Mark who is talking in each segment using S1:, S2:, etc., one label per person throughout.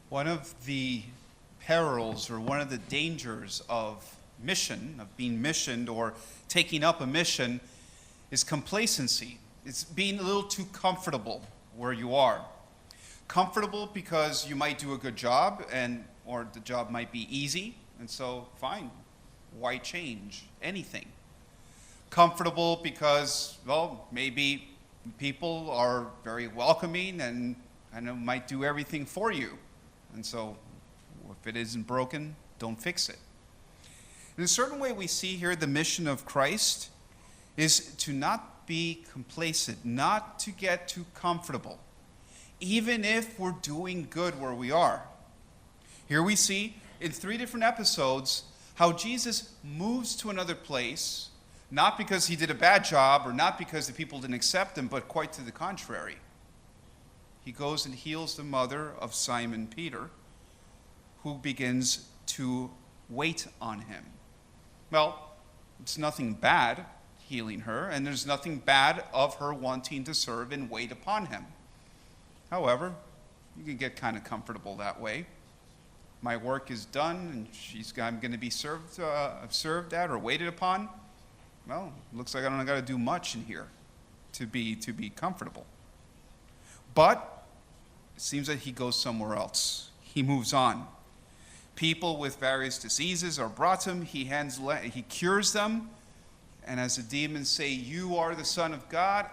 S1: One of the perils or one of the dangers of mission, of being missioned or taking up a mission, is complacency. It's being a little too comfortable where you are. Comfortable because you might do a good job or the job might be easy, and so fine, why change anything? Comfortable because, well, maybe people are very welcoming and might do everything for you. And so if it isn't broken, don't fix it. In a certain way, we see here the mission of Christ is to not be complacent, not to get too comfortable, even if we're doing good where we are. Here we see in 3 different episodes how Jesus moves to another place, not because he did a bad job or not because the people didn't accept him, but quite to the contrary. He goes and heals the mother of Simon Peter, who begins to wait on him. Well, it's nothing bad healing her, and there's nothing bad of her wanting to serve and wait upon him. However, you can get kind of comfortable that way. My work is done, and I'm going to be served at or waited upon. Well, looks like I don't got to do much in here to be comfortable. But it seems that he goes somewhere else. He moves on. People with various diseases are brought to him. He cures them. And as the demons say, "You are the Son of God,"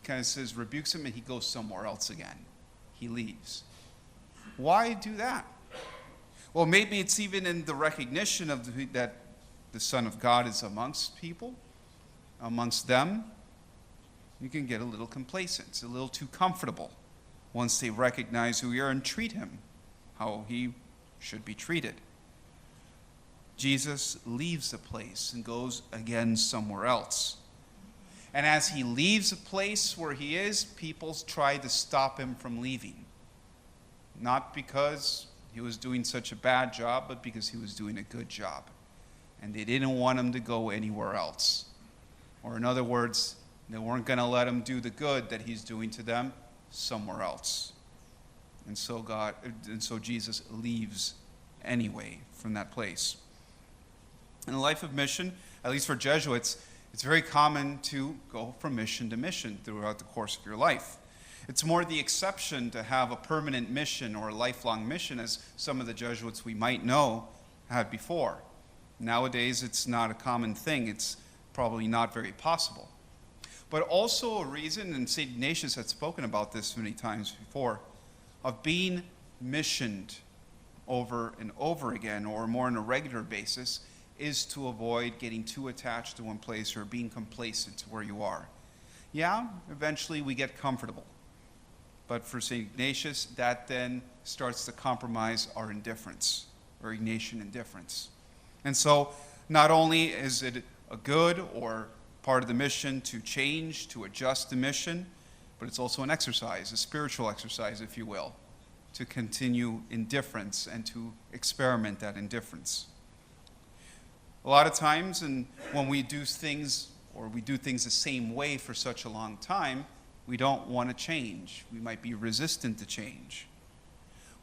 S1: kind of rebukes him, and he goes somewhere else again. He leaves. Why do that? Well, maybe it's even in the recognition of that the Son of God is amongst people, amongst them. You can get a little complacent, a little too comfortable once they recognize who you are and treat him how he should be treated. Jesus leaves the place and goes again somewhere else. And as he leaves the place where he is, people try to stop him from leaving. Not because he was doing such a bad job, but because he was doing a good job. And they didn't want him to go anywhere else. Or in other words, they weren't going to let him do the good that he's doing to them somewhere else. And so Jesus leaves anyway from that place. In the life of mission, at least for Jesuits, it's very common to go from mission to mission throughout the course of your life. It's more the exception to have a permanent mission or a lifelong mission, as some of the Jesuits we might know had before. Nowadays, it's not a common thing. It's probably not very possible. But also a reason, and St. Ignatius had spoken about this many times before, of being missioned over and over again, or more on a regular basis, is to avoid getting too attached to one place or being complacent to where you are. Yeah, eventually we get comfortable. But for St. Ignatius, that then starts to compromise our indifference, or Ignatian indifference. And so not only is it a good or part of the mission to change, to adjust the mission, but it's also an exercise, a spiritual exercise, if you will, to continue indifference and to experiment that indifference. A lot of times, and when we do things the same way for such a long time, we don't want to change. We might be resistant to change.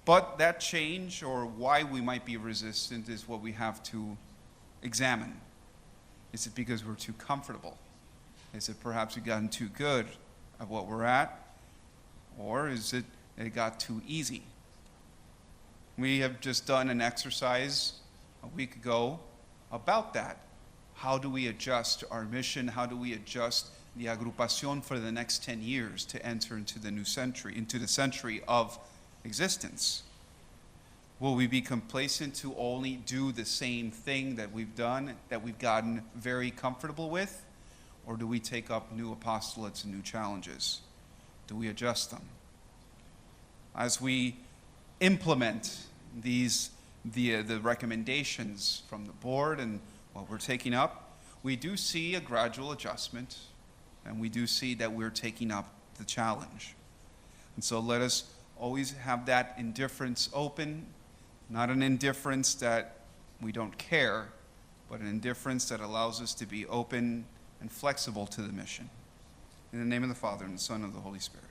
S1: But that change, or why we might be resistant, is what we have to examine. Is it because we're too comfortable? Is it perhaps we've gotten too good at what we're at? Or is it got too easy? We have just done an exercise a week ago about that. How do we adjust our mission? How do we adjust the agrupación for the next 10 years to enter into the new century, into the century of existence? Will we be complacent to only do the same thing that we've done, that we've gotten very comfortable with? Or do we take up new apostolates and new challenges? Do we adjust them? As we implement the recommendations from the board and what we're taking up, we do see a gradual adjustment, and we do see that we're taking up the challenge. And so let us always have that indifference open, not an indifference that we don't care, but an indifference that allows us to be open and flexible to the mission. In the name of the Father, and the Son, and of the Holy Spirit.